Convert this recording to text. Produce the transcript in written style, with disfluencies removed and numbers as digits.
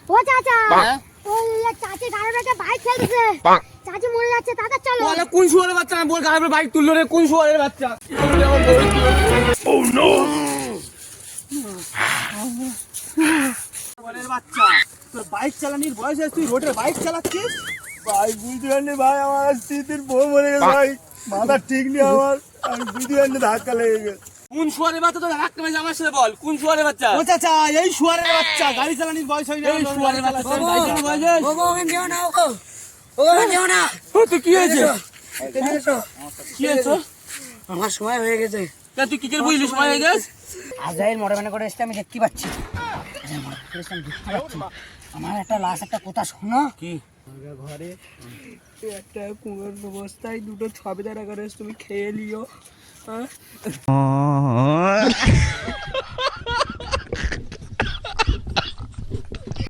ও চাচা ওই চাচি গাড়ি বেঁচে বাইক খেলতেছে চাচি মরে যাচ্ছে দাদা চলো বলে কোন শুয়ারের বাচ্চা না বল গাড়ির বাইক তুললো রে কোন শুয়ারের বাচ্চা ও নো শুয়ারের বাচ্চা তোর বাইক চালানোর বয়স আছে তুই রোডে বাইক চালাচ্ছিস ভাই বুঝতে পারিনি ভাই আমার স্ত্রীর বউ মরে গেছে ভাই মাথা ঠিক নেই আমার আমি বুঝতে পারিনি ধাক্কা লেগে গেছে কোন শুয়ারের বাচ্চা তোর ধাক্কা মেরে আমার সাথে বল কোন শুয়ারের বাচ্চা ও চাচা এই শুয়ারের বাচ্চা গাড়ি চালানোর বয়স হয় না এই শুয়ারের বাচ্চা গাড়ি চালানোর বয়স ও ওখানে যেও না ও যেও না ও তো কি হয়েছে কি হয়েছে আমার সময় হয়ে গেছে তুই কি করে বুঝলি সময় হয়ে গেছে আজরাইল মরে মানে করে এসে আমি দেখতে পাচ্ছি আমার একটা লাশ একটা কথা শোনো কি ঘরে একটা কুয়োর অবস্থায় দুটো ছবি দাঁড়া করে তুমি খেয়ে নিও হ্যাঁ